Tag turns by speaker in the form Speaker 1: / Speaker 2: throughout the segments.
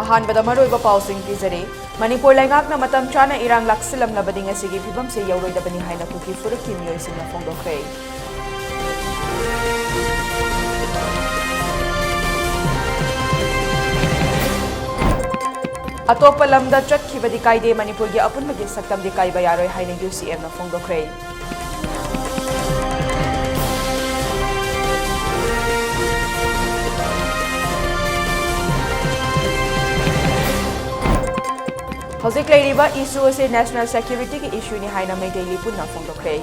Speaker 1: अहानबदा मरोइबा पाउसिंग पिजरे मणिपुर लैंगाकना मतम चाना इरांग लाक्सिलमलबदि ngasiगी फिबमसे यौरोइदबनि हाइना कुकी फुरुकी मियोइसिंगना फोंदोखरे अतोप लमदा चटखिबदि कायदे मणिपुर की अपुनबगी सक्तमदि कायबा यारोइ हाइना UCM ना फोंदोखरे हौजिक लेरिबा इशू असे नेशनल सिक्योरिटी की इशू नि हाइना मेदैली पुन्ना फोंदोखरे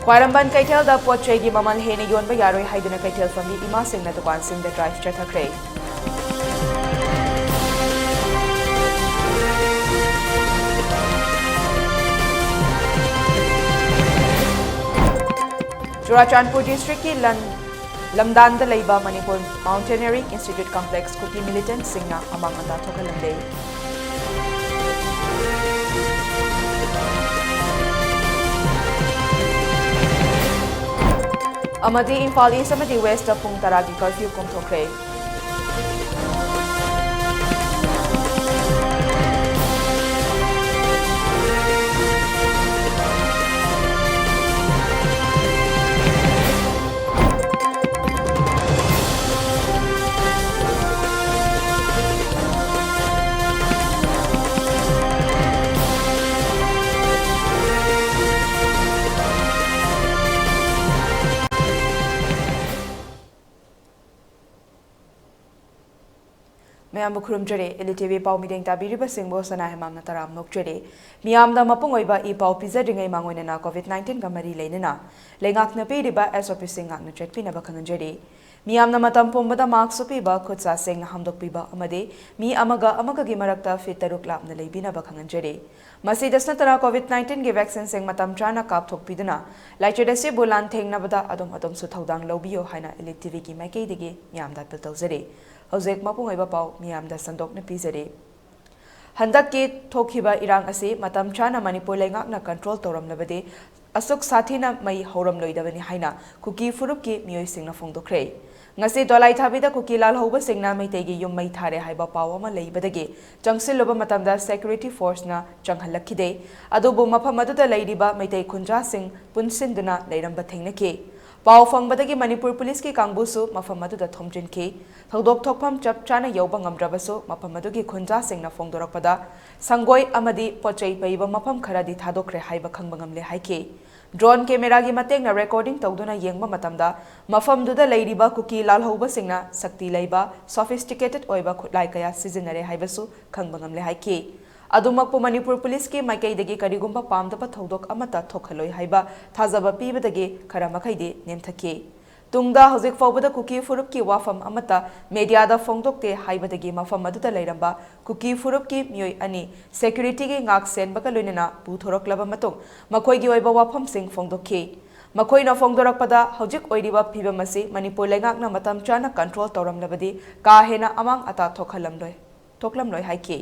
Speaker 1: ख्वारंबन कैथेलदा पोचेगी ममल हेने योनबा यारोइ हाइदुना कैथेल फमी इमा सिंगना दुकान सिंगदा ड्राइव चथखरे चुराचांदपुर डिस्ट्रिक्ट की लमदान लैबा Manipur mountaineering institute complex Kuki militant सिंगना अमांग अंदा थोखलंदे अमदी इम्फाल ईस्ट अमदी वेस्ट पुंग तरागी कर्फ्यू कुमथोखरे मैम खुरुमजरे ELITETV पाउ मिदेंग ताबिरिबा सिंगबो सना हेमाम नतराम नोकजरे मियामदा मपुंग ओइबा इ पाउ पिजरिंगै मांगोइना COVID-19 का मरी लेना लेंगाकना पेरिबा SOP सिंगाकना चेकपिनबा खंगजरे मियामना मतम पोंबदा मार्क्स सुपीबा खुदसा सेंगना हमदोकपीबा अमदे मी अमगा मरक्ता फिट तरुक लापना लेबिनबा खंगजरे मसीदसना तरा COVID-19 के वैक्सीन सेंग मतम चाना कापथोकपीदना लाइचेदसे बुलान थेंगनबदा अदम सुथौदांग लौबियो हाइना ELITETV की माइकेदिगे मियामदा अपील तौजरे हौजेक मपुंग ओइबा पाउ मियामदा संदोकना पीजरे हंदक के थोखिबा इरांग असे मतम चाना मणिपुर लैंगाकना कंट्रोल तौरमलबदे असुक साथीना मई हौरमलोइदबनि हाइना कुकी फुरुप की मियोइसिंगना फोंदोखरे ngasi dolai thabida kuki lal hoba singna meitegi yum mai thare haiba pawa ma leibadage changsiloba matamda security force na changhalakide adubu mafam aduda leidiba meitai khunja sing punsinduna leiramba thengnake paw fangbadagi manipur police ki kangbusu mafam aduda thomjinke thodok thokpham chap chana yoba ngamdrabasu mafam adugi khunja singna fongdorakpada sangoi amadi pochai paiba mafam kharadi thadokre haiba khangbangamle haike drone camera की मतेंगना recording तौदुना येंगबा मतमदा मफमदुदा लेरिबा cookie लालहौबा सिंगना शक्ति लेबा sophisticated ओइबा खुलाई कया सिजनरे हाइबसु खंगबंगमले हाइके अदुमकपु Manipur police के माइकैदगी करिगुंबा पामदबा थौदोक अमता थोखलोय हाइबा थाजबा पीबदगे खरा मखैदे नेमथके तुंगदा हौजिक फौबदा cookie फुरुप की वाफम अमता मीडियादा फोंदोकते हाइबदगी मफम अदुदा लेरंबा cookie फुरुप की मियोय अनि security के ngak senbaga loinana puthoroklaba matong makhoigi oiba wafam sing फोंदोखे मखोइना फोंदोरकपदा हौजिक ओइरिबा फिबमसे Manipur लैंगाकना मतम चाना कंट्रोल तौरमलबदि का हेना अमांग अता थोखलमलोय हाइके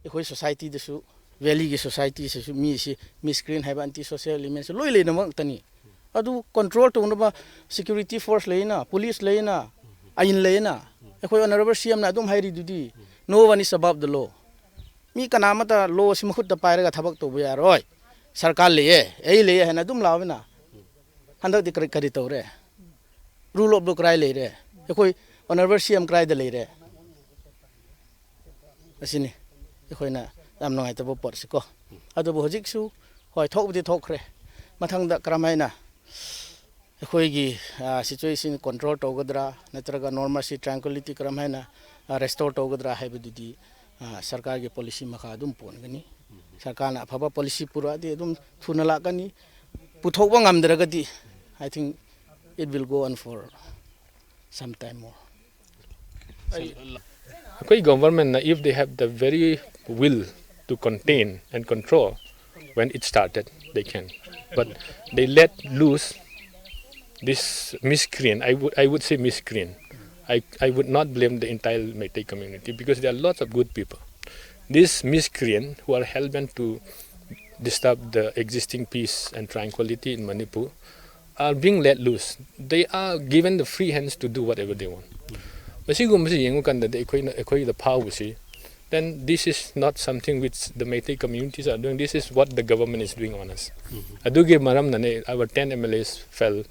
Speaker 2: एखोइ सोसाइटी दसु वैली की सोसाइटी से मी से मिसक्रीन है एंटी सोशल एलिमेंट्स लोई लेनमक्तनी अदु कंट्रोल तौनबा सिक्योरिटी फोर्स लेना पुलिस लेना आइन लेना एखोइ ऑनरेबल सीएम ना अदुम हाइरिदुदी no one is above the law मी कनामता लॉ से मखुत पाइरगा थबक तो यारोय सरकार लेए ए लेए है ना अदुम लावना हंदक दि करी तौरे रूल ऑफ द क्राइ लेरे एखोइ ऑनरेबल सीएम क्राइ द लेरे असिनी एखोइना याम नोंगाइतबो पोरसिको अदुबो हजिकसु होय थोकबदि थोखरे मथंगदा करमाइना एखोइगी सिचुएशन कंट्रोल तौगदरा नत्रगा नॉर्मसी ट्रैंक्विलिटी करमाइना रेस्टोर तौगदरा हाइबदुदी सरकार की पॉलिसी मखा अदुम पोनगनी सरकारना अफबा पॉलिसी पुरादि अदुम थुना लाकनी पुथोकबा ngamdragadi I think it will go on for some time more.
Speaker 3: Okay, government if they have the very will to contain and control when it started they can, but they let loose this miscreant. I would say miscreant. I would not blame the entire Meitei community because there are lots of good people. these miscreants who are hell-bent to disturb the existing peace and tranquility in Manipur are being let loose. They are given the free hands to do whatever they want. Then this is not something which the Meitei communities are doing. This is what the government is doing on us. Adugi maram nane our 10 MLAs felt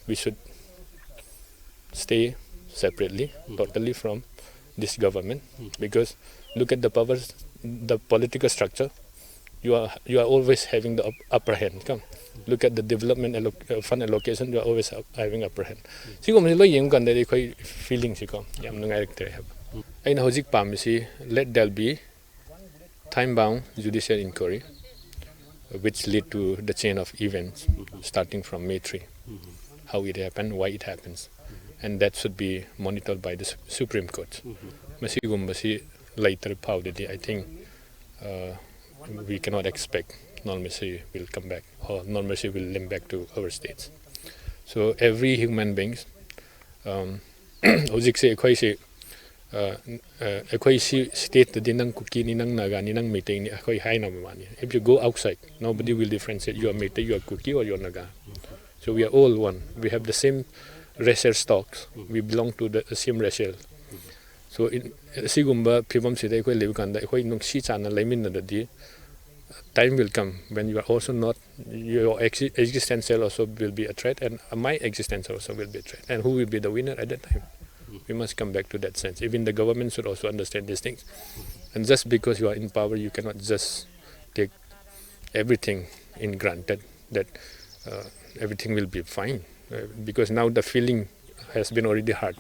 Speaker 3: we should stay separately, totally from this government, because look at the powers, the political structure. You are always having the upper hand. Come, look at the development fund allocation. You are always having upper hand. Sigo mali lo yeng kan dari koi feeling siko. Yam nungai rektere have. Aina hojik pamisi let there be time-bound judicial inquiry, which lead to the chain of events starting from May 3. How it happened, why it happens, and that should be monitored by the Supreme Court. Masi later powder. I think we cannot expect normalcy will come back or normalcy will limp back to our states. So every human being, state the dinang kuki ni nang naga ni nang meeting ni hai na mani. If you go outside, nobody will differentiate you are Meitei, you are Kuki, or you are Naga. So we are all one. We have the same racial stocks. We belong to the same racial. So in Sigumba Pibam Sida Koi Livkanda, Koi Nung Sichana Laymin the time will come when you are also not, your existential also will be a threat, and my existence also will be a threat. And who will be the winner at that time? We must come back to that sense. Even the government should also understand these things. And just because you are in power, you cannot just take everything in granted that everything will be fine. Because now the feeling has been already hurt,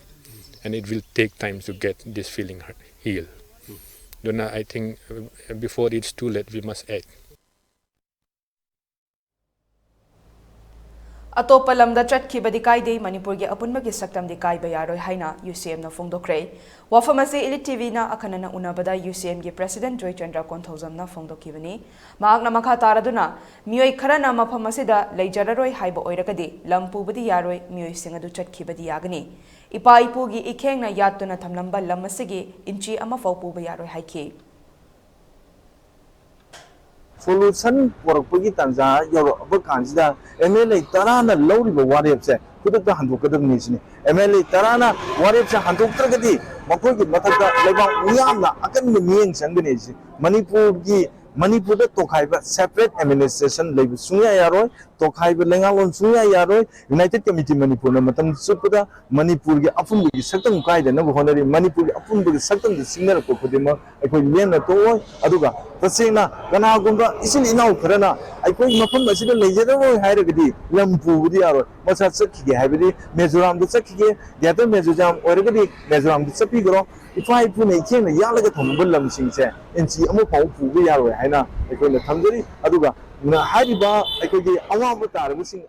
Speaker 3: and it will take time to get this feeling healed. I think before it's too late, we must act.
Speaker 1: Atopa lamda chatkhibadi kaidei Manipur ge apunbagi saktamdi kaiba yaroi haina UCM na phongdokre. Wafamase ELITETV na akanana unabada UCM ge President Joy Chandra Konthaujam na phongdokibani. Mahakna makha taraduna mioi kharana mafamasida leijararoi haiba oiragadi lampubadi yaroi mioi singadu chatkhibadi yagani. Ipa ipugi ikhengna yatuna thamlamba lamasigi inchi ama faupuba yaroi haiki.
Speaker 4: Solution Porpagi Tanza, your Kanzida, MLA Tarana, Lowry, Warriors, put up the Handukadam MLA Tarana, Warriors, Handuk Tragedy, Makogi, Mataka, Leva, Uyama, Akademi, and Sanganese, Manipur Tokai, separate administration, like Sunya Yaroi, Tokai, Langalon Sunya Yaroi, United Committee Manipur, Matam Supuda, Manipur, Apun, certain guide, and no honor Manipur, Apun, certain the singer Kokudima, I could learn a toy, Aduga, Tasina, Ganagumba, isn't enough, Karana, I could not put myself later, Hiragadi, Lampu, Diaro, Masaki, Habidi, Mezuram the Saki, the other Mezujam, or Mezuram the Sapigro. If I put a chain, a yalagat on Bullam sings and see Amopo, we are Hana, I call the Tanzari, Aduga, Hadiba, I could get Awamatar, missing.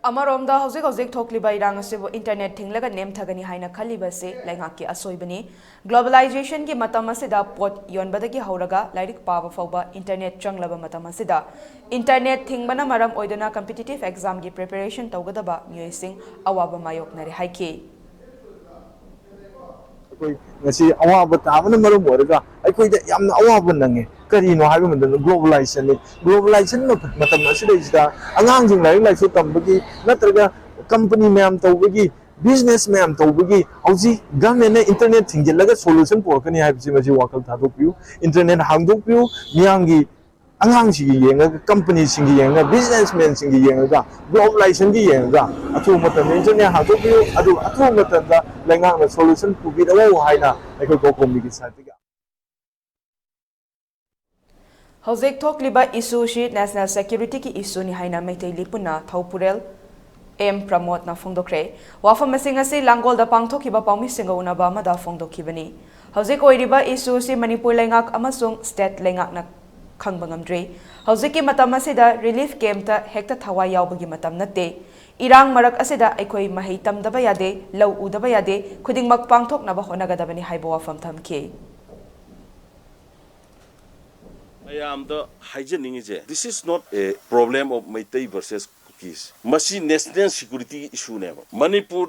Speaker 1: Amaromda hauzik thokliba irang asibu internet thinglaga nem thagani haina khaliba se laingaki asoibani globalization gi matam asida pot yonbadagi hauraga lairik paba fauba internet changlaba matam asida internet thingbana maram oidana competitive exam gi preparation tawgadaba myoising awaba mayoknare haiki
Speaker 4: ngasi awaba tabana maram oraga aikoi da yamna awaba nange karino haiba mandan globalization matam asida angang jing lai su tambagi natraga company ma'am tawbagi business ma'am tawbagi hauji government na internet thingjilaga solution porkani haibsi maji wakal thadokpiu internet hangdokpiu miyangi angang sigi yenga company singi yenga businessmen singi yenga globalization gi yenga athu matam internet hangdokpiu adu athu matam da lengang na solution pubi dawo haina ai ko community satiga
Speaker 1: hauzik thokliba issue shi national security ki issue ni haina Meitei lipuna Thaupurel M promote na phongdokre wafam masing ase langol da pangthokiba paumi singa unaba amada phongdokibani hauzik oiriba issue si Manipur lengak amasung state lengak na khangbangamdre hauzik ki matam asida relief camp ta hekta thawai yaubagi matam nate irang marak asida aikoi mahei tamdaba yade lau udaba yade khudingmak pangthoknaba honagadabani haibo wafam thamke
Speaker 5: I am the hygienic. This is not a problem of Meitei versus case. Masi national security issue never. Manipur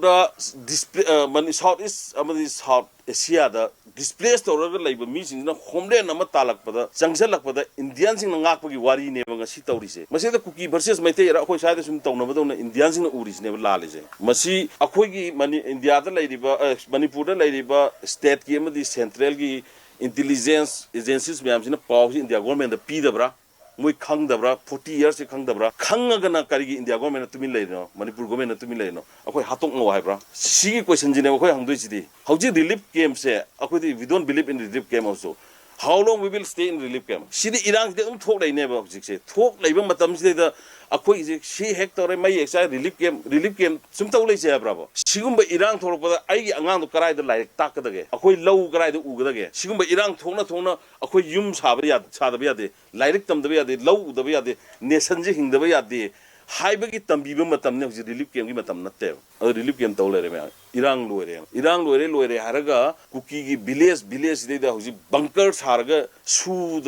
Speaker 5: display South East South Asia the displaced or labor meeting na homeland nama talak pada junction lak pada Indians in ngak pagi wari ne banga si tawrise. Masi the cookie versus mai te ra khoi sa de sum taw na badona Indians in uris ne la leje. Masi akhoi gi mani India da laiba Manipur da laiba state ki amadi central gi intelligence agencies me amsina paw India government da pi da bra moi khang da bra 40 years se khang da bra khang ga na kari gi India government tumin lai no Manipur government tumin lai no akhoi hatok no hai bra si question jine akhoi hang doi chidi hauji relief camp se akhoi we don't believe in relief camp also. How long we will stay in relief camp? Sidi Iran de thok lai ne ba se thok lai ba matam si da akhoi si hector mai extra relief camp sum taw lai se bra ba sigum ba Iran thok ba ai gi angang do karai da lai tak da ge akhoi low karai da u ga da ge sigum ba Iran thok akhoi yum sa ba ya sa da ba ya de lairik tam da ba ya de low da ba ya de nation ji hing da ba ya de hai ba gi tam bi ba matam ne ji relief camp gi matam na te relief camp taw lai re me Iran loire haraga kuki gi village de da huji bunker sarga su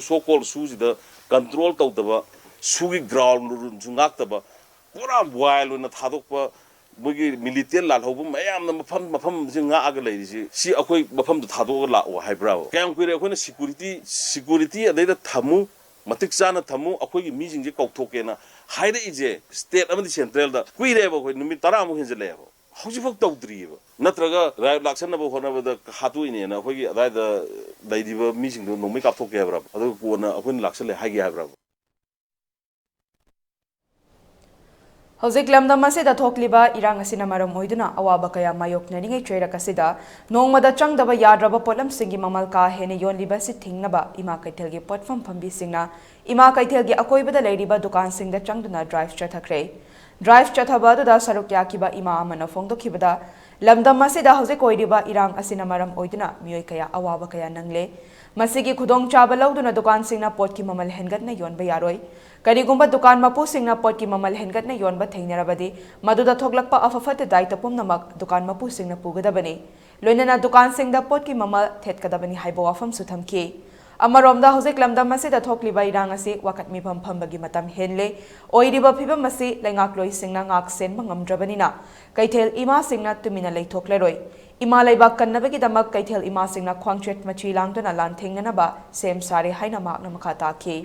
Speaker 5: so called su the control taw da su gi ground jungak da pura wild na thadok pa mugi military lal hobu mayam na mafam jinga aga lai si akoi mafam da thadok la wa haibra kayam kuire akoi na security adai da thamu matik chana thamu akoi gi mi jing je kauthoke na haire ije state amadi central da kuire ba koi numi tara mu hinje le hauji fak tawdri ba natraga rai laksan na ba hona ba da hatu ine na akoi gi adai da dai ba mi jing do nomi kapthoke bra adu ko na akoi laksan le hagi ha bra.
Speaker 1: Hauzik lamdam asida thokliba irang asina maram hoiduna awaba kaya mayoknaringai trerak asida nongmada changdaba yadraba polam singi mamal ka hene yonliba si thingnaba ima kaithelgi potfam phambi singna ima kaithelgi akoibada leiriba dukan singda changduna drive chathakre drive chathaba da saruk yakiba ima amana phongdokhibada lamdam asida hauzik oiriba irang asina maram hoiduna miyoi kaya awaba kaya nangle masigi khudong chaba lauduna dukan singna potki mamal hengatna yonba yaroi Karigumba dukan mapu singna potki mamal hengatna yonba thengnarabadi maduda thoklakpa afafat daita pumnamak dukan mapu singna pugadabani loinana dukan singda potki mamal thetkadabani haibo wafam suthamki amaromda hauzik lamdam asida thokliba irang asi wakat mifam phambagi matam henle oiriba phibam asi lengakloi singna ngak senba ngamdrabanina kaithel ima singna tumina leithokleroi ima leibak kannabagi damak kaithel ima singna khwangchet machi langdana lan thengnanaba sem sare haina makna makha taki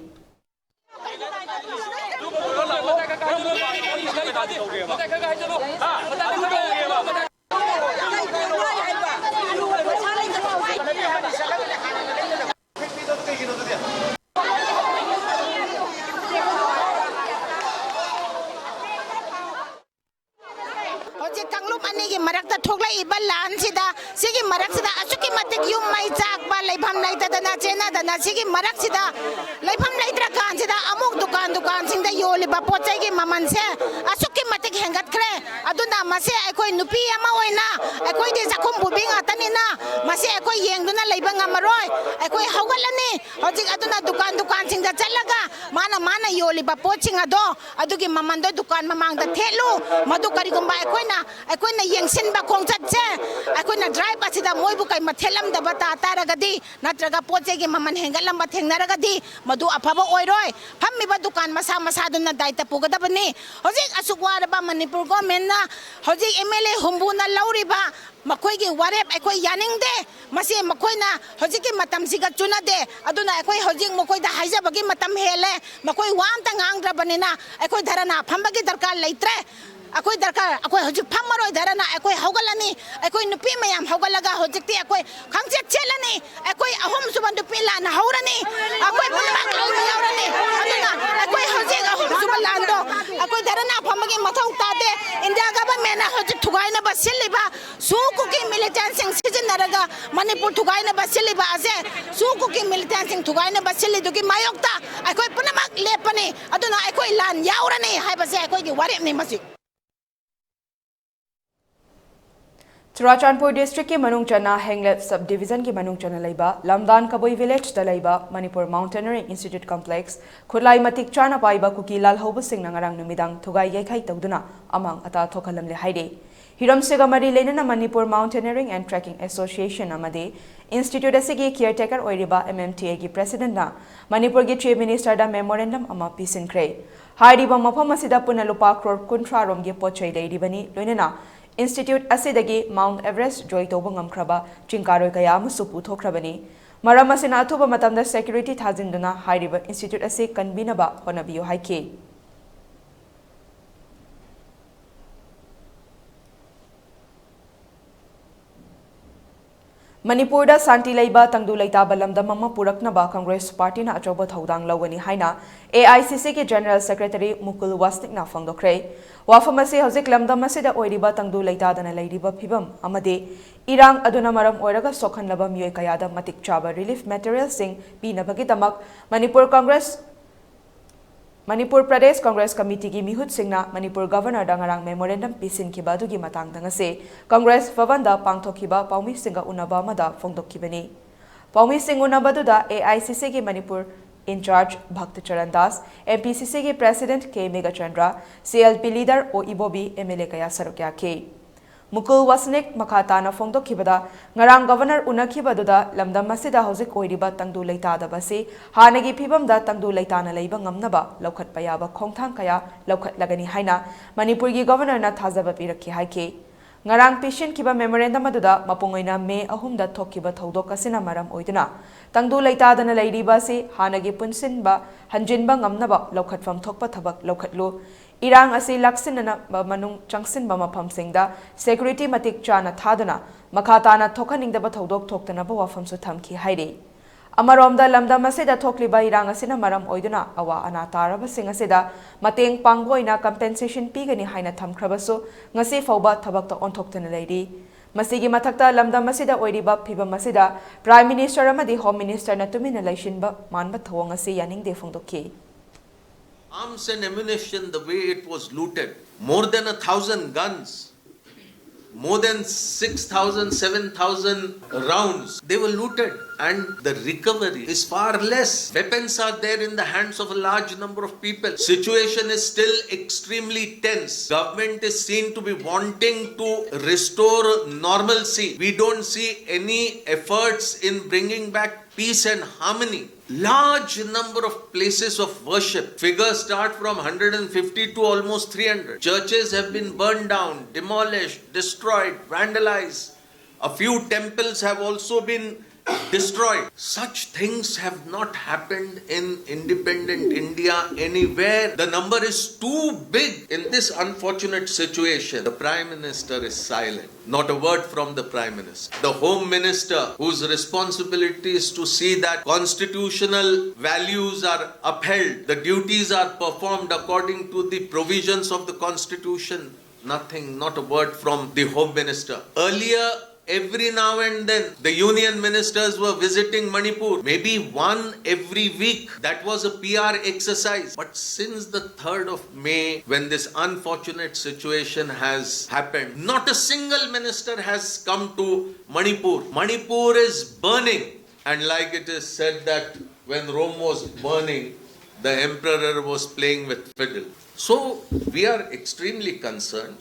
Speaker 6: marakta thokla iba lan sida sigi marak sida asuki matik yum mai chak ba leibham lai ta dana chena dana sigi marak sida leibham lai tra kan sida amuk dukan singda yoli ba pochai gi maman se asuki matik hengat kre aduna mase ekoi nupi ama oina ekoi de jakhum bubing atani na mase ekoi yengduna leiba ngamaroi ekoi haugalani hojik aduna dukan singda chalaga mana yoli ba poching ado adugi maman do dukan mamang da thelu madu kari gumba ekoi na yengsin ba khongchat che ekoi na drive asida moi bu kai mathelam da bata taragadi natraga poche gi maman hengalam ba thengnaragadi madu afaba oiroi phammi ba dukan masa duna daita pugadabani hojik asukwa ba Manipur government na hojik MLA humbuna lauriba makoi gi warep ekoi yaningde masi makoi na hojik gi matam siga chuna de aduna ekoi hojik makoi da haija bagi matam hele makoi wam ta ngangra banina ekoi dharana phambagi darkar leitre akoi darkar akoi hojik phammaroi dharana ekoi haugalani ekoi nupi mayam haugalaga hojikti ekoi khangche chelani ekoi ahom suban nupi la na haurani akoi punak laurani aduna ekoi hojik ahom suban lando akoi dharana phambagi mathau tade India government na hojik thugaina basiliba suku ki militant sing sijinaraga Manipur thugaina basiliba ase suku ki militant sing thugaina basili duki mayokta ekoi punamak lepani aduna ekoi lan yaurani haibase ekoi gi warep ni masi
Speaker 1: Churachandpur district ki manung chana Henglet subdivision ki manung chana laiba Lamdan Kaboi village da laiba Manipur Mountaineering Institute complex khulai matik chana paiba kuki lal hobu sing nangarang numidang thugai yaikhai tawduna amang ata thokalam le haide Hiram Segamari lenana Manipur Mountaineering and Trekking Association amade Institute asigi caretaker oiriba MMTA ki president na Manipur ki chief minister da memorandum ama pisinkre Hairiba mafam asida puna lupa crore kuntra romgi pochai leiribani loinana Institute asidagi Mount Everest joy toba ngamkraba chingkaroi kaya amusu puthokrabani maram asina athuba matamda security thajinduna hairiba institute ase kanbinaba honabiyo haike Manipur da Santi Laiba Tangdu Laitaba Lamdam Ama Puraknaba Congress Party na achoba thodang lawani haina AICC ke General Secretary Mukul Wasnik na fangdokre wafam ase hojik lamdam asida oiriba Tangdu Laitadana lairiba phibam amade irang aduna maram oiraga sokhanlaba miyoi kayada matik chaba relief material sing pinabagi damak Manipur Pradesh Congress Committee ki mihut singna Manipur Governor dangarang memorandum pisin ki badu ki matang dangase Congress Favanda pangthokiba Paumi Singa unaba mada fongdokkibani Paumi Singh unabadu da AICC ki Manipur in charge Bhakt Charan Das MPCC ki President K Megachandra CLP leader O Ibobi MLA kaya sarukya ke Mukul Wasnik Makatana Fongdokkibada ngarang Governor unakhibadуда lamdam asida hojik oiriba Tangdu Leitada basi hanagi phibamda Tangdu Leitana leiba ngamnaba laukhatpa yaba khongthang kaya laukhatlagani haina Manipur gi Governor na thajaba pirakhi haike ngarang patient kiba memorandum aduda mapungoina May 3 da thokkiba thodok asina maram oiduna Tangdu Leitadana leiriba si hanagi punsinba hanjinba ngamnaba laukhatfam thokpa thabak laukhatlu Irang asi laksinana manung changsin bama pamsingda security matik chana thadana makhatana thokaningdaba thodok thoktana ba wafamsu thamki haire amaromda lamda masida thokliba irang asina maram oiduna awa ana taraba singa seda mateng pangboina compensation pigani haina thamkhrabasu ngasi fawba thabakta onthoktana leiri masigi mathakta lamda masida oiriba phiba masida prime minister amadi home minister na tumina laishinba manba thawang asi yaningde fongdokki
Speaker 7: Arms and ammunition, the way it was looted, more than 1,000 guns, more than 6,000, 7,000 rounds, they were looted and the recovery is far less. Weapons are there in the hands of a large number of people. Situation is still extremely tense. Government is seen to be wanting to restore normalcy. We don't see any efforts in bringing back peace and harmony. Large number of places of worship. Figures start from 150 to almost 300. Churches have been burned down, demolished, destroyed, vandalized. A few temples have also been destroyed. Such things have not happened in independent India anywhere. The number is too big. In this unfortunate situation, the Prime Minister is silent. Not a word from the Prime Minister. The Home Minister, whose responsibility is to see that constitutional values are upheld, the duties are performed according to the provisions of the Constitution. Nothing, not a word from the Home Minister. Earlier, every now and then, the union ministers were visiting Manipur. Maybe one every week. That was a PR exercise. But since the 3rd of May, when this unfortunate situation has happened, not a single minister has come to Manipur. Manipur is burning. And like it is said that when Rome was burning, the emperor was playing with fiddle. So we are extremely concerned.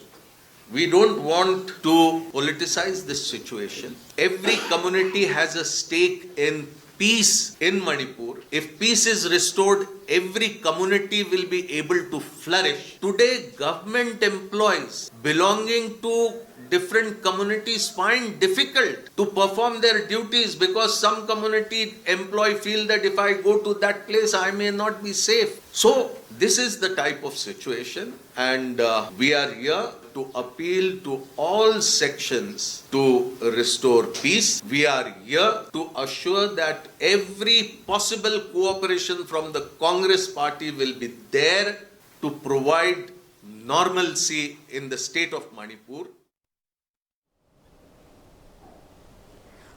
Speaker 7: We don't want to politicize this situation. Every community has a stake in peace in Manipur. If peace is restored, every community will be able to flourish. Today, government employees belonging to different communities find difficult to perform their duties because some community employee feel that if I go to that place, I may not be safe. So this is the type of situation, and we are here to appeal to all sections to restore peace. We are here to assure that every possible cooperation from the Congress party will be there to provide normalcy in the state of Manipur.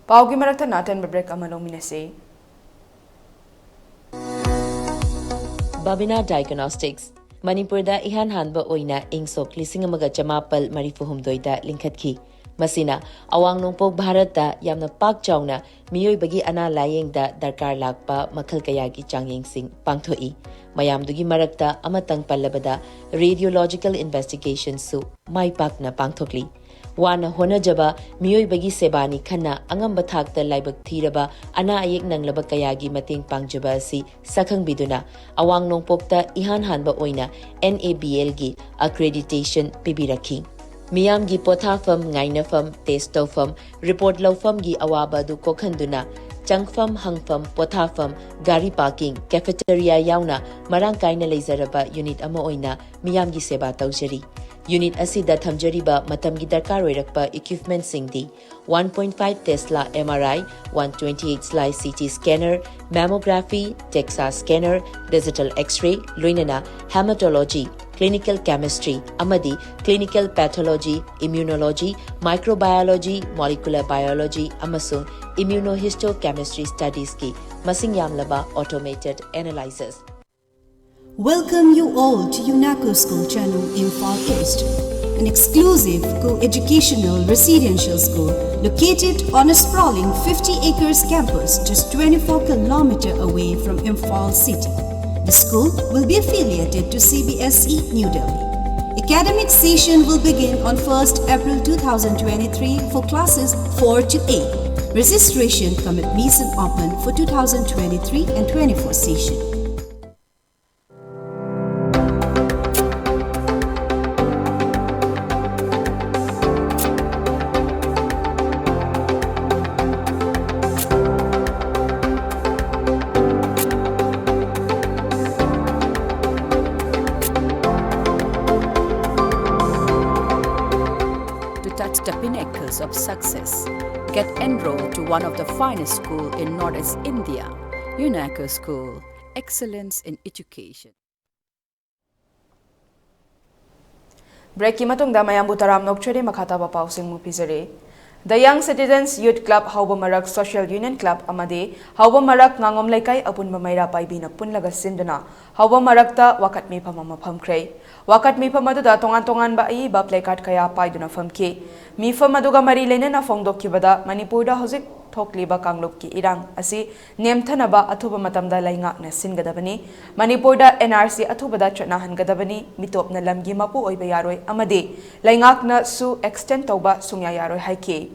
Speaker 1: Paugi marakta natin break amalong minase.
Speaker 8: Babina Diagnostics Manipur da ihan hanba oina ingsok lising amaga chamapal marifuhumdoi da linkhatki. Masina awang nungpok Bharat da yamna pak chawna miyoi bagi ana layeng da darkar lakpa makhal kayagi changyeng sing pangthoi. Mayamdugi marakta amatang pallabada radiological investigation su mai pak na pangthokli. wana honajaba miyoibagi sebani khana angamba thakta laibak thiraba ana ayek nanglaba kayagi mating pangjaba asi sakhang biduna awang nongpokta ihan hanba oina NABL gi accreditation pibirakhi Miyam gi pothafam ngainafam test tofam report lawfam gi awaba du kokhanduna changfam hangfam pothafam gari parking cafeteria yauna marang kaina leizaraba unit ama oina miyam gi seba tawjari unit asida thamjariba matam gi darkar oirakpa equipment singdi 1.5 Tesla MRI 128 slice CT scanner mammography DEXA scanner digital x-ray loinana hematology clinical chemistry amadi clinical pathology immunology microbiology molecular biology amasung immunohistochemistry studies ki masing yamlaba automated analyzers.
Speaker 9: Welcome you all to UNACO School Channel Imphal East, an exclusive co-educational residential school located on a sprawling 50 acres campus just 24 km away from Imphal city. The school will be affiliated to CBSE New Delhi. Academic session will begin on 1st April 2023 for classes 4 to 8. Registration come admission open for 2023 and 24 session.
Speaker 10: Touch the pinnacles of success. Get enrolled to one of the finest schools in Northeast India, UNACO School, Excellence in Education.
Speaker 1: Break ki matungda mayambu taram nokchari makata ba pausing mu pizare. The Young Citizens Youth Club Hauba Marak Social Union Club amade Hauba Marak ngangom laikai apun bamaira paibi na punlaga sinduna Hauba Marakta wakat mi pamama phamkrei wakat mi pamaduda tongan ba ai ba placard kaya paiduna famke mi pamaduga mari lena na fongdokkibada Manipurda hojik thokliba kanglup ki irang asi nemthanaba athuba matamda laingak na singadabani Manipurda NRC athubada chna hangadabani mitop na lamgi mapu oiba yaroi amade laingak na su extend tauba sungya yaroi haike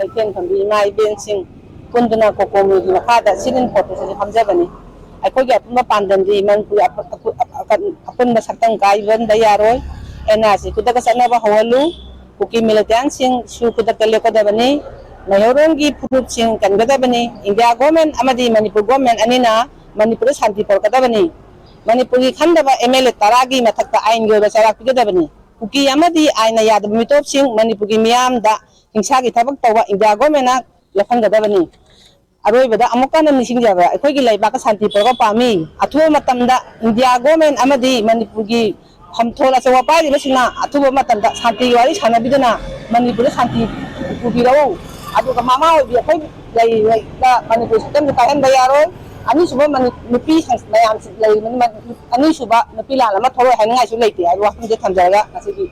Speaker 11: Aiken thambi ngai bensing kunduna kokomi gi khada sinin photo se hamjabani aikoi ga puma pandandi manpu apun masaktam kai ban da yaroi NRC kudaka sanaba hawalu kuki militan sing su kudaka lekodabani Nayorongi Purup Sing kan gadabani India government amadi Manipur government anina Manipur Shanti por gadabani Manipuri khandaba MLA taragi mathakta ain go basara gadabani kuki amadi aina yad mitop sing Manipuri miyam da hingsa gi thabak tawa India government na lafan gadabani aroi bada amuka na nising jaba akoi gi laiba ka Shanti por ga pami athu matamda India government amadi Manipuri hamthola sewa pai basina athu matamda Shanti wari sanabidana Manipur Shanti pubirawo aduga mama obi akoi lai da Manipur system ka hen bayaro ani suba nupi mayam lai ani suba nupi la lama thoro han ngai su leite ai wa hum je thamjaga asigi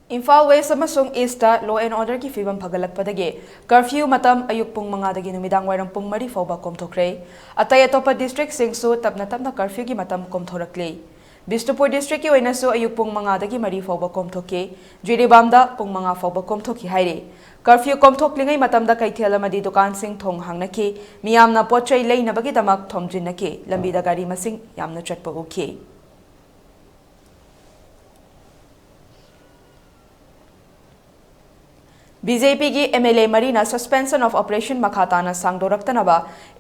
Speaker 1: Imphal West amasung East law and order ki fibam phagalakpadage curfew matam ayuk pung manga dagi numidang wairang pung mari fawba komthokre atay atopa district singsu tapna curfew ki matam komthorakle Bishnupur district ki oinasu ayuk pung manga dagi mari fawba komthoke Jiribamda pung manga fawba komthoki haire curfew komthoklingai matamda kaithel amadi dukan sing thong hangnaki miyamna pochai leinabagi damak thomjinake lambida gari masing yamna chatpa uke BJP की MLA मरीना suspension of operation मखाताना सांगदोरक्तनबा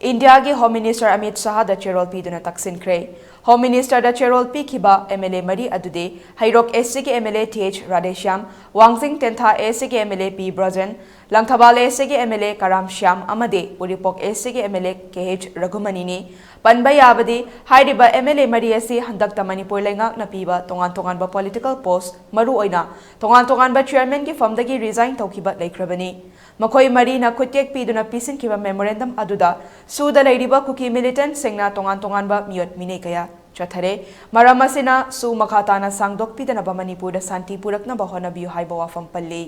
Speaker 1: India की home minister Amit Shah द चेरोल पीदुना तक्सिनख्रे home minister द चेरोल पीखिबा MLA मरी अदुदे हाइरोक SC के MLA TH Radheshyam Wangjing Tentha SC के MLA P Brajen Langthabal SC के MLA कराम श्याम अमदे उरिपोक SC के MLA KH रघुमनी ने पनबा याबदी हाइरिबा MLA मरी असि हंदक्ता मणिपुर लेंगाक नपीबा तोंगान पॉलिटिकल पोस्ट मरु ओइना तोंगान चेयरमैन की फमदगी रिजाइन तौखिबा लेख्रबनी मखोई मरीना खुटेक पीदुना पिसिनखिबा मेमोरेंडम अदुदा सुदा लेरिबा कुकी मिलिटेंट सिंगना तोंगान मियत मिने कया चथरे मरम असिना सु मखाताना सांगदोक पीदनबा मणिपुर शांति पुरकनबा होनबियु हाइबा वाफम पल्ले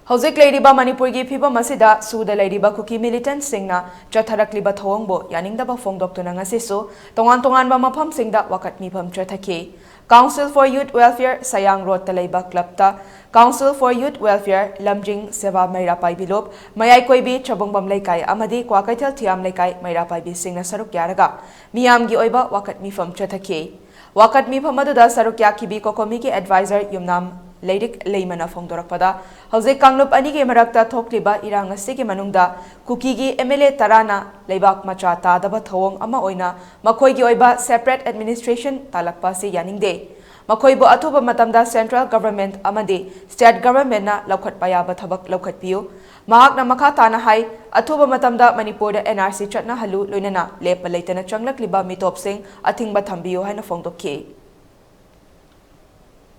Speaker 1: Hojik Ladiba Manipur gi phiba masida suda Ladiba kuki militant singna chatharakliba thawangbo yaningdaba phongdoktuna ngasisu tongan ba mafam singda wakat mifam chathaki Council for Youth Welfare Sayang Road Talaiba Club ta Council for Youth Welfare Lamjing Seva Mairapai Bilop Mayai Koibi Chabongbam Laikai Amadi Kwakaitel Thiam Laikai Mairapai Bi Singna Saruk Yaraga Miyam gi oiba wakat mifam chathaki wakat mifam aduda Saruk Yakibi Kokomi ki advisor Yumnam Leidik Leimana Fongdorakpada Hauze Kanglup Ani ke Marakta Thokliba Irang Asigi Manungda Kuki gi MLA Tarana Leibak Macha Tadaba Thawong Ama Oina Makoi gi oiba separate administration talakpa se yaningde Makoi bo athuba matamda central government amadi state government na laukhat payaba thabak laukhat piu mahak na makha tana hai athuba matamda Manipur da NRC chatna halu loinana lepa leitana changlakliba mitop sing athingba thambiyo haina fongdokki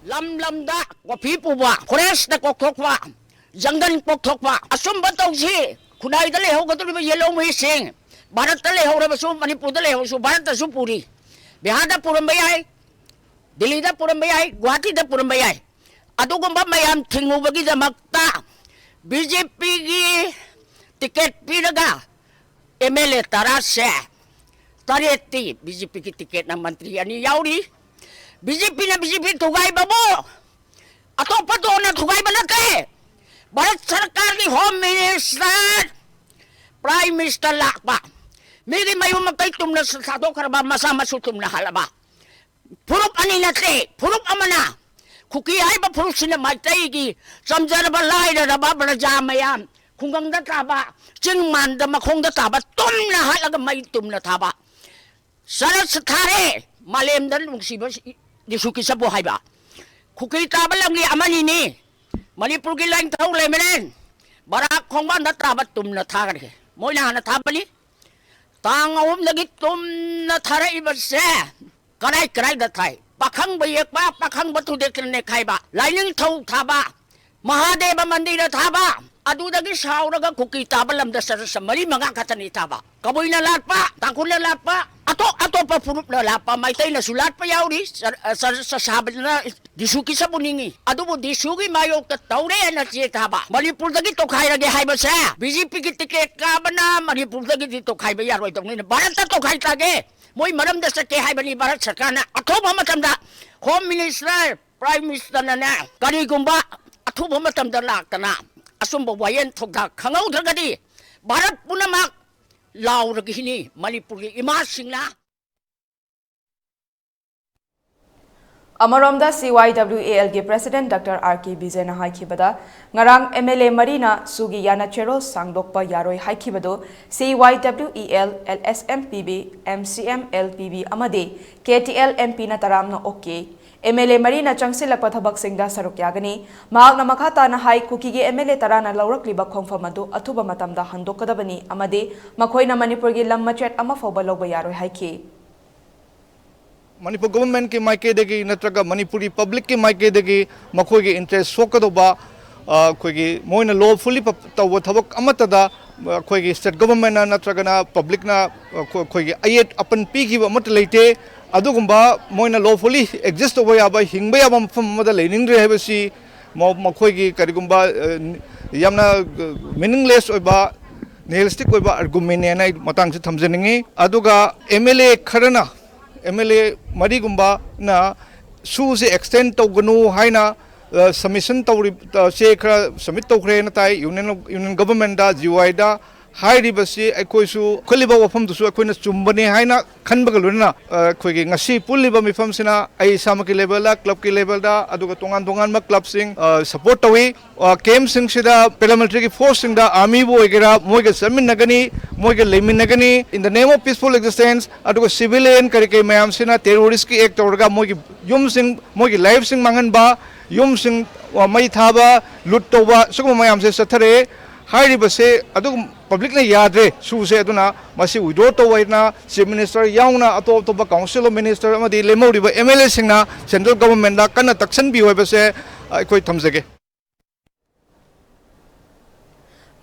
Speaker 12: Lam da kopi puwa forest da kokthokwa jungle kokthokwa asum batau si khunai da leho gatu ba yellow me sing bharat da leho ra su Manipur da leho su bharat da su puri bihar da puram bayai Delhi da puram bayai Guwahati da puram bayai adugumba mayam thingu bagi da makta BJP gi ticket piraga MLA tarase tareti BJP ki ticket na mantri ani yauri BJP na BJP thugai babo atopa to na thugai banate Bharat Sarkar ki Home Minister Prime Minister lakba meri mayu makai tumna sado karba masa masu tumna halaba purup ani nate purup amana kuki ai ba purup sina maitai gi samjana ba lai da ba braja mayam khungang da taba chingman da makhong da taba tumna halaga mai tumna thaba sarat sathare malem dan lungsiba disuki sa buhay ba kuki taba lang ni amani ni Manipur ki lain thau le menen barak khong ban da taba tumna thagare moi na na thabali tang om lagi tumna thare ibase karai da thai pakhang bayek ba pakhang batu dekne khai ba laining thau thaba Mahadeva Mandira thaba adu dagi sauraga kuki tabalam da samari mga katani thaba kaboy na latpa tangkul na latpa ato pa purup na latpa may tay na sulat pa yauri sa sabat na disuki sa buningi adu mo disuki mayo katawre na siya thaba Manipur dagi to khay lagi hay ba siya BJP ki tiket ka ba na Manipur dagi dito khay ba yaro itong nina barat na to khay tage mo'y maram da sa kay hay ba ni barat sa kana ato ba matamda Home Minister Prime Minister na kani gumba athuba matamda laktana asumba wayan thokda khangau dragadi Bharat punamak law ragihini Manipur ki imasingna
Speaker 1: Amaromda CYWAL ge President Dr. RK Bizena haikibada ngarang MLA Marina Sugi Yana Chero sangdokpa yaroi haikibado CYWEL LSMPB MCM LPB amade KTL MP na taramna okay MLA Marina Changsilakpa thabak singda saruk yagani mahak na makata na hai kuki ge MLA tarana laurakliba khongfam adu athuba matamda handokadabani amade makhoi na Manipur gi lam machet ama foba loba yaroi haiki
Speaker 13: Manipur government के मायके देगी नत्रगा Manipuri public के मायके देगी मखोई के interest सोकदोबा कोई की Moin lawfully तव थबक अमतदा कोई की state government ना नत्रगा ना public ना कोई की ayat अपन पी की अमत लेते अदुगुम्बा मोइन lawfully exist over याबा हिंगबे याबा मफम लेनिंग रहे बसी मखोई की करिगुम्बा यामना meaningless ओबा nihilistic ओबा argument ने ना मतंग से थमजनिंगे अदुगा MLA Kharna MLA Marigumba na su se extend to gnu haina submission to se submit to kre na tai union government da GY da hai ri basi akoi su kholiba wafam du su akoi na chumbani haina khanba galuna khoi gi ngasi puliba mifam sina ai samaki level la club ki level da aduga tongan ma club sing support tawi kem sing sida paramilitary force sing da army bo egera moi ge samin nagani moi ge lemin nagani in the name of peaceful existence aduga civilian karike mayam sina terrorist ki act orga moi ge yum sing moi ge life sing mangan ba yum sing mai thaba lut to ba sugum mayam se sathare hai base adug public na yadre su se aduna masi withdraw to waina chief minister yauna ato to ba council minister amadi lemori ba MLA singna central government da kana taksan bi hoy base koi thamjage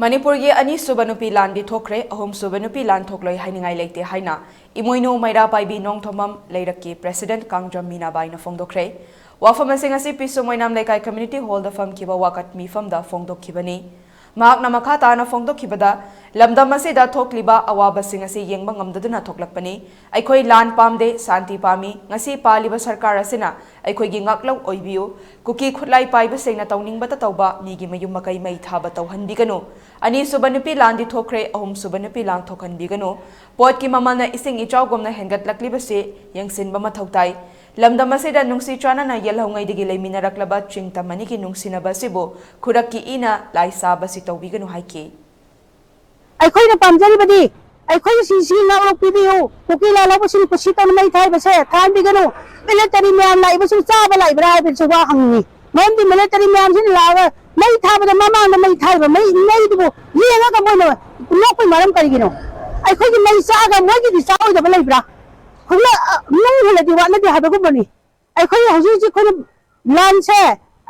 Speaker 1: Manipur gi ani subanupi lan di thokre ahom subanupi lan thokloi hainingai leite haina imoino maira paibi nong thomam leirakki president kangjam mina bai na phongdokre Wafam asing asi piso moinam lekai community hall da fam kiba wakat mi fam da fongdok kibani. Mahak na makata na fongdok kibada lamdam asida thokliba awaba sing asi yengba ngamdaduna thoklakpani. Aikhoi lan pamde santi pami ngasi paliba sarkar asina aikhoi gi ngaklaw oibiu kuki khutlai paiba sengna tawningbata tawba migi mayum makai mai thaba tawhanbiganu. Ani subanupi landi thokre ahum subanupi lang thokhanbiganu. Pot ki mamalna ising ichawgomna hengatlakliba se yangsinba mathautai. Lamdam asida nungsi chana na yelhawngai digi leiminaraklaba chingtamani ki nungsinaba sibo khuraki ina laisaba si tawbiganu haiki.
Speaker 11: Aikhoi na pamjaribadi aikhoi si ngawlok pibiu kuki la labu sin kusitan mai thai base than biganu military man lai basu chaba lai bra bi chuwa hangni man di military man sin lawa mai thaba da mama na mai thai ba mai du yenga ka mono nok pai maram karigino aikhoi ki mai sa ga moi ki sa oi da lai bra khula nung hela di wa na di haba ko bani aikhoi hauji ji khoi lan se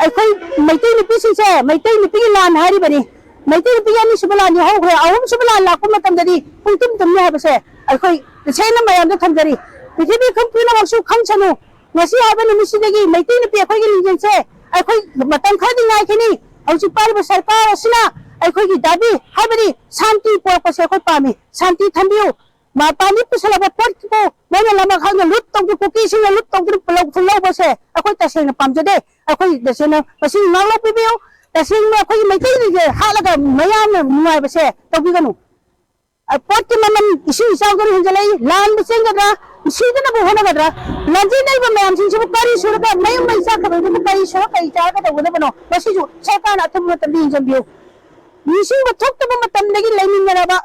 Speaker 11: aikhoi mai tai ni pisi se mai tai ni pi lan hari bani Maitin piyani subalan ni hawre awum subalan la kuma tamdari pungtum tamni habase aikhoi sena mayam da thamdari prithibi khampina waksu khamchanu ngasi haba ni misidagi maitin pi aikhoi gi linjen se aikhoi matam khadi ngai khini auchi parba sarkar asina aikhoi gi dabi habari shanti por pase aikhoi pami shanti thambiu ma pani pusala ba pot ko nana lama khang lut tong ku ki sing lut tong pulau pulau base aikhoi tasena pamjade aikhoi desena pasin ngalo pibiu tasing ma khoi mai tai ni halaga mayam nuai base tawbiganu pot ki maman isi isawgan hinjalai lan bising gadra sidana bu hona gadra lanji nai ba mayam sing su pari surga mayam mai sa ka bu pari so kai ta ka tawna bano basi ju sarkar na thum tam din jambiu nising ba thok ta ba matam lagi laimin na ba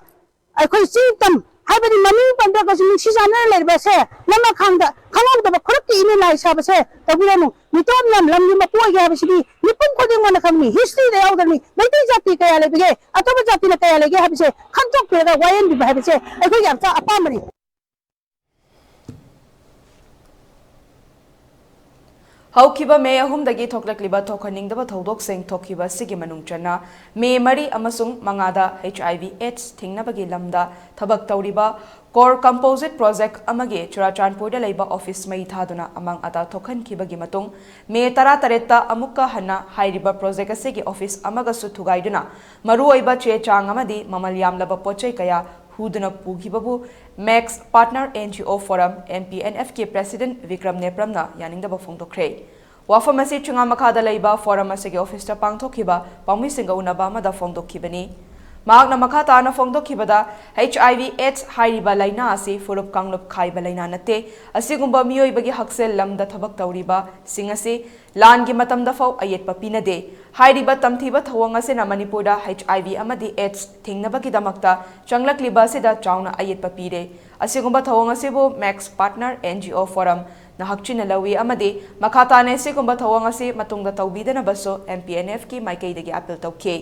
Speaker 11: aikhoi singtam habari mami panda ka sing si jana lai base lama khangda khangam da ba khurki ini lai sa base tawbiganu mitom nam lam ni mapu ga basi nipun ko ding mana kami history de awdani maitai jati kaya lebige atoba jati na kaya lege habise khantok pega wayan bi habise aikhoi yam cha apamani
Speaker 1: Haukiba me ahumdagi thoklakliba thokhaningdaba thodok seng thokhiba sigi manung chana me mari amasung mangada HIV AIDS thingnabagi lamda thabak tawriba core composite project amage Churachandpur da leiba office mai thaduna amang ata thokhan khibagi matung me tara taretta amukka hanna hairiba project asigi office amaga su thugaiduna maru oiba che chang amadi mamal yamlaba pochai kaya huduna pugibabu Max Partner NGO Forum MPNF ke President Vikram Nepramna yaningdaba phongdokre wafam asi chunga makhada leiba forum asigi office ta pangthokhiba pangmi singa unaba amada phongdokhibani Mahak na makhata na phongdokhibada HIV AIDS hairiba laina asi furup kanglup khaiba laina nate asigumba miyoibagi haksel lamda thabak tawriba singasi langi matamda fau ayetpa pinade hairiba tamthiba thawang asena Manipurda HIV amadi AIDS thingnabagi damakta changlakliba sida chauna ayetpa pire asigumba thawang asibu Max Partner NGO Forum na hakchina lawi amadi makhata ne sigumba thawang asi matungda tawbidana baso MPNF ki maikaidagi appeal tawke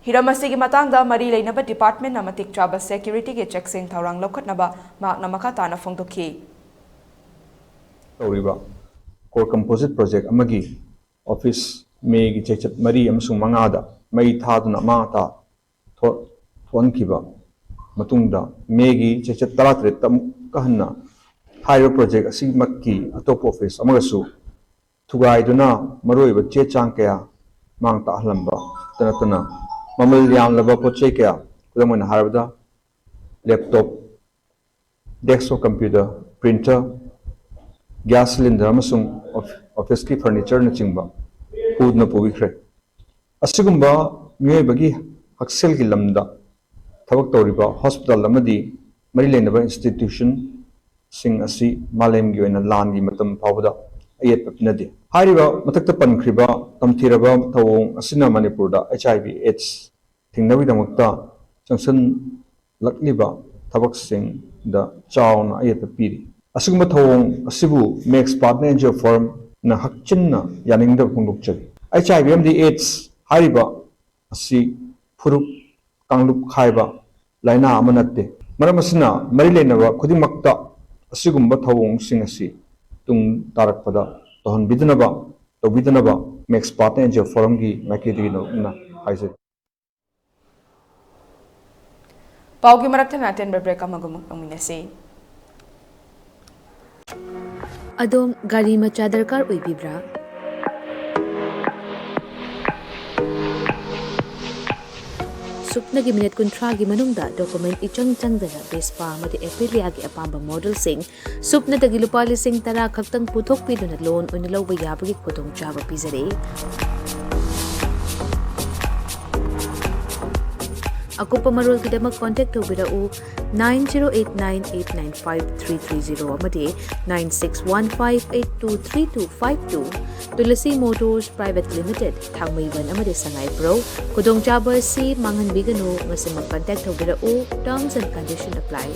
Speaker 1: Hiramasi matangda mari lainaba department na matik chaba security ke checksing thaurang lokhatnaba mahakna makhata na phongdokhi
Speaker 4: tawriba core composite project amagi office me gi chechat mari amsung mangada mai thaduna ma ta thonkiba matungda me gi chechat talatret tam kahna higher project asi makki atop office amagasu thugaiduna maroiba che chang kaya mang ta hlamba tanatana mamal yam laba pochai kaya kudamana harabda laptop desktop computer printer gas cylinder amasung office ki furniture na chingba hudna pugikhre asigumba miyoy bagi haksel ki lamda thabak tawriba hospital amadi mari lenaba institution sing asi malem gi oina lan gi matam phawda ayet papinade hariba matakta pankriba tamthiraba thawong asina Manipurda HIV AIDS thingnawi damakta changsan lakliba thabak sing da chauna ayet papiri asugma thawong asibu Max Partner NGO Forum na hakchinna yaningda pungdukchari HIV amdi AIDS hariba asi furup kanglup khaiba laina amanatte maramasina mari lenaba khudimakta asigumba thawong sing asi tung tarakpada tohon bidnaba to bidnaba Max Partner NGO Forum gi makedi no na haise
Speaker 1: Paugi marakthana ten break amagumuk nominasi
Speaker 14: Adom gari macha darkar oibibra supnagi minute kuntragi manungda document ichang changdana Vespa amadi Aprilia gi apamba model sing supnadagi lupa lising tara khaktang puthok piduna loan oina lawba yabagi khudong chaba pizare Akupa marul kidamak contact tobirau 9089895330 amadi 9615823252 Tulasi Motors Private Limited Thangmaiban amadi Sangai Pro Kudong chaba si mangan bigano masimag contact tobirau terms and condition apply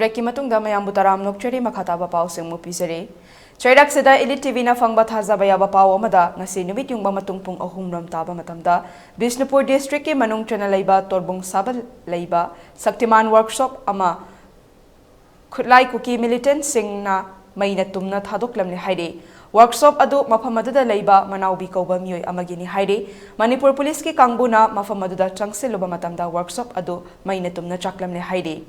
Speaker 1: Break ki matungda mayambu taram nokchari makhataba pau singmu pisare Chairak sida Elite TV na fangba thajaba yaba pau amada ngasi numit yungba matung pung ahum ram taba matamda Bishnupur district ki manung chana leiba torbung sabal leiba Saktiman workshop ama khutlai kuki militant sing na maina tumna thadoklamne haire workshop adu mafamadada leiba manaubi kauba mioi amagini haire Manipur police ki kangbuna mafamadada changsiluba matamda workshop adu maina tumna chaklamne haire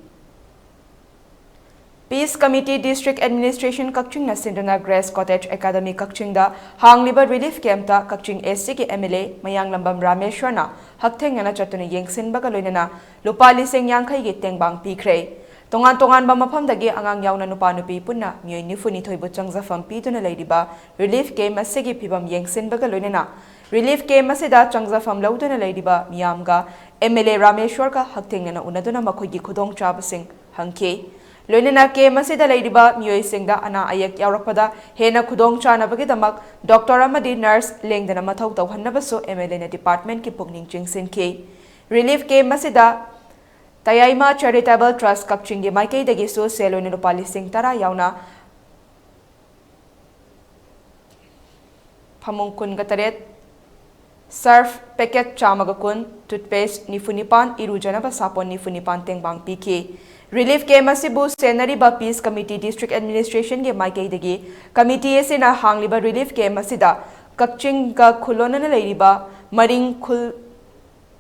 Speaker 1: Peace Committee District Administration Kakching na Sindana Grace Cottage Academy Kakching da Hangliba Relief Camp ta Kakching SC ki MLA Mayang Lambam Rameshwar na Haktheng na chatuna yengsin baga loinana lupa liseng yangkai gi tengbang pikre tongan ba mafam dagi angang yauna nupa nupi punna mioi nifuni thoibu changjafam piduna leidiba Relief Camp asigi pibam yengsin baga loinana Relief Camp asida changjafam lauduna leidiba miyamga MLA Rameshwar ka Haktheng na unaduna makhoi gi khudong chabasing hangke Loinana ke masida leidiba mioi singda ana ayak yaurapada hena khudong chana bagi damak doctor amadi nurse lengdana mathau tawhannabasu MLA na department ki pugning chingsin ke relief ke masida Tayaima Charitable Trust Kakching gi maikei dagi so seloina rupali sing tara yauna phamung kun gataret surf packet chamaga kun toothpaste nifunipan irujanaba sapon nifunipan tengbang pk Relief Camp asibu Senari ba Peace Committee District Administration ge maikei dagi committee esina hangliba Relief Camp asida Kakching ga khulona na leiriba maring khul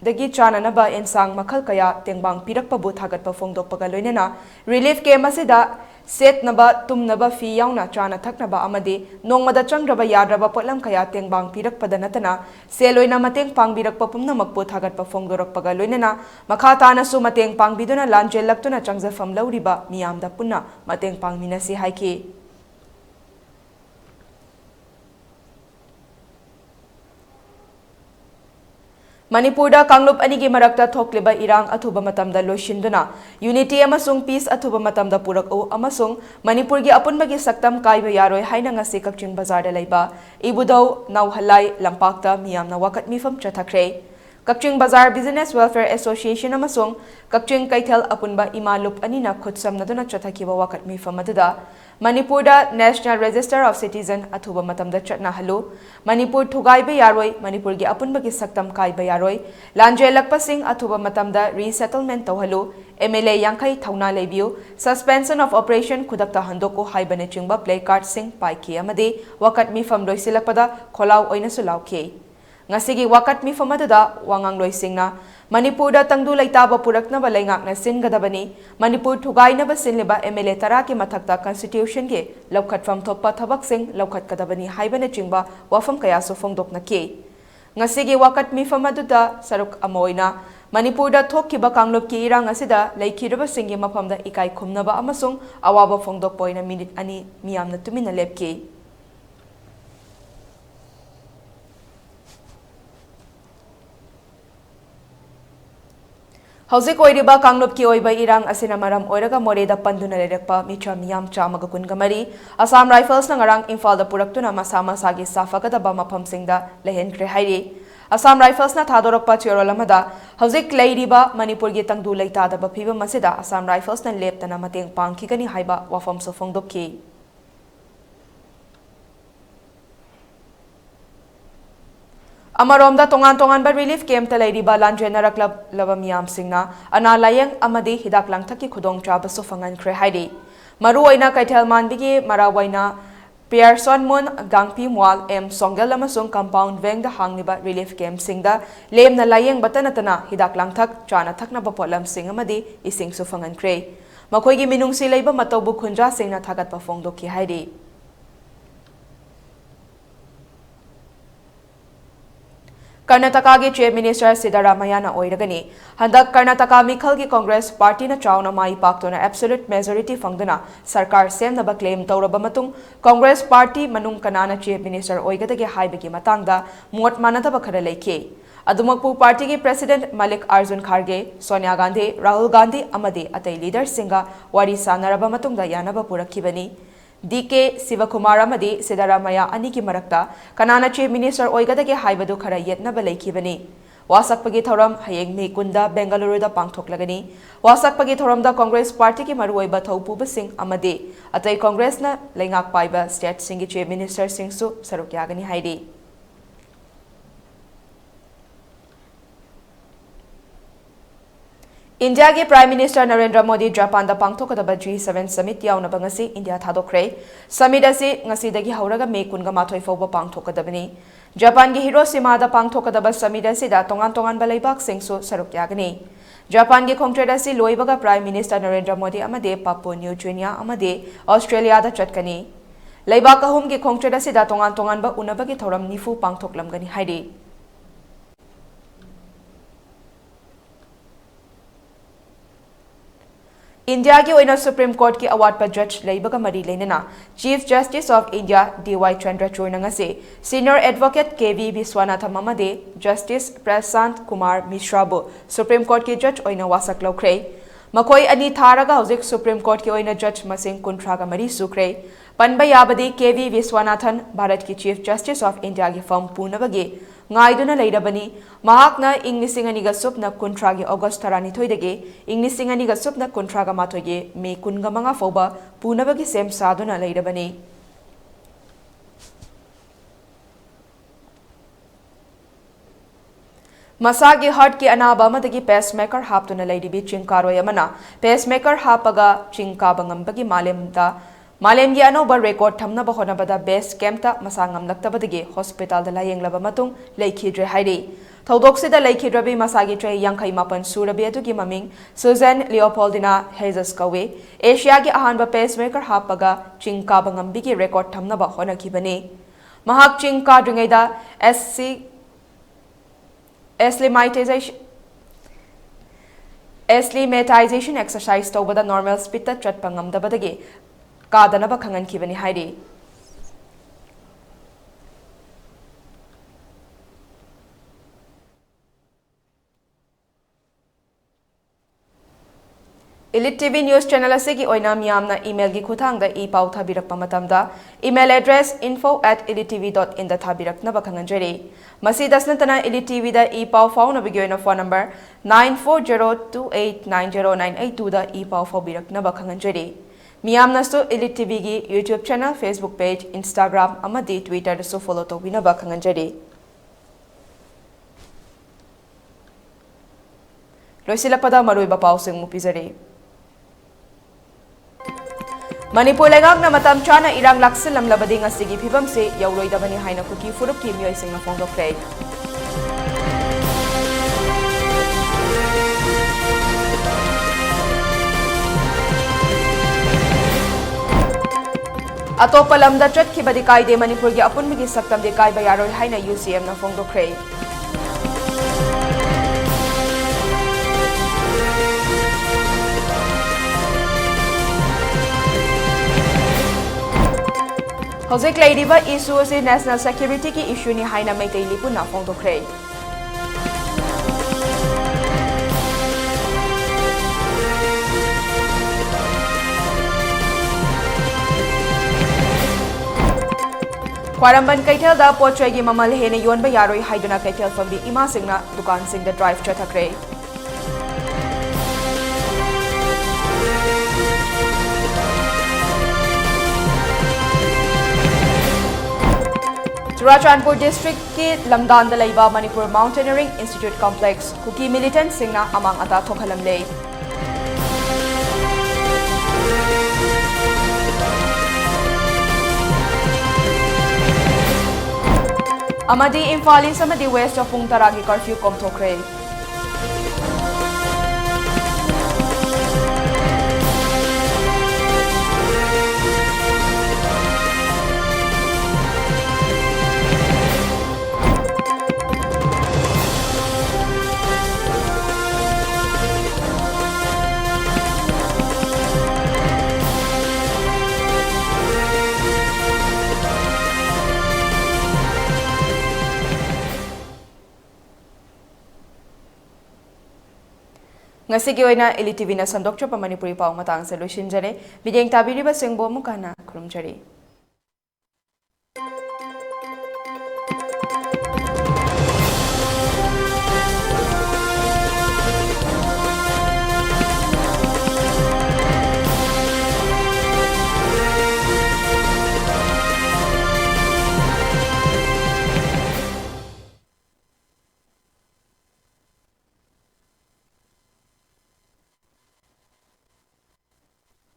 Speaker 1: dagi chana na ba ensang makhal kaya tengbang pirak pa bu thagat pa fongdok pa loinana Relief Camp asida set na ba tum na ba fi yauna chana thak na ba amadi nongmada changraba yadraba potlam kaya tengbang pirak pa danatana seloina mateng pangbirak pa pumna magpo thagat pa fongdorok pa loinana makhata na su mateng pangbiduna lanjel laktuna changjafam lauriba miyamda punna mateng pangminasi haiki Manipurda Kanglup anigi marakta thokliba irang athuba matamda loishinduna unity amasung peace athuba matamda purak amasung Manipur gi apunbagi saktam kaiba yaroi haina ngasi Kakching bazar da leiba ibudau nauhalai lampakta miyamna wakat mifam chathakre Kakching Bazaar Business Welfare Association amasung Kakching Kaithel apunba imalup anina khutsamnaduna chothakiba wakat mifam aduda Manipurda National Register of Citizen athuba matamda chatna halu Manipur thugaiba yaroi Manipur gi apunba gi saktam kaiba yaroi lanjelakpa sing athuba matamda resettlement tawhalu MLA Yankai Thauna Lebiu suspension of operation khudakta handoko haibane chingba placard sing paiki amade wakat mifam loisilakpada kholau oina sulauke Ngasigi wakat mi famadada wangang loisingna Manipurda tangdu laitaba puraknaba laingakna singadabani Manipur thugainaba sinliba MLA taraki mathakta constitution ge laukhatfam thokpa thabak sing laukhat kadabani haibana chingba wafam kaya so phongdokna ke Ngasigi wakat mi famaduda saruk amoina Manipurda thokkiba kanglop ki irang asida laikhiraba singi mafamda ikai khumnaba amasung awaba phongdokpoina minute ani miyamna tumina lepke Hauzik oiriba kanglop ki oiba irang asina maram oiraga moreda panduna lerekpa mitra miyam chamaga kungamari Assam Rifles na ngarang Imphal da puraktuna masama sagi safagadaba maphamsingda lehenkre hairi Assam Rifles na thadorokpa chioralamada hauzik leiriba Manipur gi tangdu leitadaba phiba masida Assam Rifles na leptana mateng pangkhigani haiba wafam so phongdokki Amaromda tongan ba relief camp ta leiriba lanjena club laba miyam singna ana layeng amadi hidak langthaki khudong chaba so fangan khre haidi maru oina kaithel manbigi marawaina Pearson Moon Gangpi Mwal M Songel amasung compound veng da hangliba relief camp singda lemna layeng batanatana hidak langthak chana thakna ba polam sing amadi ising so fangan khre makhoi gi minungsi leiba matobu khunja singna thagat pa phongdokki haidi Karnataka ki Chief Minister Siddaramaiah na oiragani handak Karnataka Mikhal ki Congress Party na chauna mai paktona absolute majority fangduna sarkar semnaba claim tawraba matung Congress Party manung kanana Chief Minister oigadagi haibagi matangda mot manadaba khara leike adumakpu party ki President Malik Arjun Kharge Sonia Gandhi Rahul Gandhi amadi atai leader singa wari sanaraba matungda yanaba purakhibani DK Sivakumar amadi Siddaramaiah ani ki marakta kanana Chief Minister oigadagi haibadu khara yetnaba leikibani wasakpagi thoram hayeng me kunda Bengaluru da pangthoklagani wasakpagi thoram da Congress Party ki maruoiba thaupuba sing amadi atai Congress na lengak paiba state singi Chief Minister singsu saruk yagani haidi India ke Prime Minister Narendra Modi Japan da pangthokadaba G7 summit yaunaba ngasi India thadokre summit asi ngasi dagi hauraga me kunga mathoi fawba pangthokadabani Japan ge Hiroshima da pangthokadaba summit asi da tongan balaibak singsu saruk yagani Japan ge khongtred asi loibaga Prime Minister Narendra Modi amade Papua New Guinea amade Australia da chatkani leibak ahum ge khongtred asi da tongan ba unabagi thoram nifu pangthoklamgani haidi India ki oina Supreme Court ki award pa judge leibaga mari leinana Chief Justice of India D.Y. Chandrachud ngase Senior Advocate K.V. Viswanatham amade Justice Prashant Kumar Mishra bu Supreme Court ki judge oina wasak laukhre makoi ani tharaga hauzik Supreme Court ki oina judge masing kuntraga mari sukre panba yabadi K.V. Viswanathan Bharat ki Chief Justice of India ki firm punabagi ngaiduna leirabani mahakna inglisingani ga supna kuntragi August 12 dage inglisingani ga supna kuntraga mathoge me kunga manga foba punabagi sem saduna leirabani Masagi heart ki anaba amadagi pacemaker haptuna leiribi chingkaroi amana pacemaker hapaga chingkaba ngambagi Malemgi anoba record thamna ba honabada best camta masangam laktabadagi hospital da layenglaba matung leikhidre hairi Taudoksida leikidrabi masagi tre yankai mapan surabi adugi maming Susan Leopoldina Hazes kawe Asia gi ahanba pacemaker hapaga chingka bangambigi record thamna ba honakibani mahak chingka dringaida acclimatization exercise tawbada normal speed ta chatpangam dabadagi Kadanaba kangan kibani hairi Elite TV News Channel asigi oina miyamna email gi khuthangda pau thabirakpa matamda email address info@elitetv.in da thabiraknaba khanganjari. Masi dasnatana Elite TV da pau faunabigi oina phone number 9402890982 da pau faubiraknaba khanganjari. Miyamna su Elite TV gi YouTube channel, Facebook page, Instagram amadi Twitter da su follow tawbinaba khanganjari. Loisilapada maruiba pausing mupizari. Manipur lengak na matam chana irang laksilam labadi ngasigi phibam se yauroidabani haina kuki furup ki mioi singna fongdokre. Atopa lamda chatkibadi kaide Manipur gi apunmigi saktam de kaiba yaroi haina UCM na fongdokre. Hojek Ladiba issue is national security ki issue ni haina maitai lipu na fongdokre. Kwaramban Kaitel da pochoi gi mamal hene yonba yaroi haiduna Kaitel fambi ima singna dukan sing da drive chathakre. Churachandpur district ki lamdan da laiba Manipur Mountaineering Institute complex kuki militant singna amang ata thokhalamle. Amadi Imphal samadi west of Pungtaragi curfew komthokre. Ngasigi oina ELITETV na sandokcho pa Manipuri pau matang sa lusinjare bideng tabiriba singbo mukana kurumjari.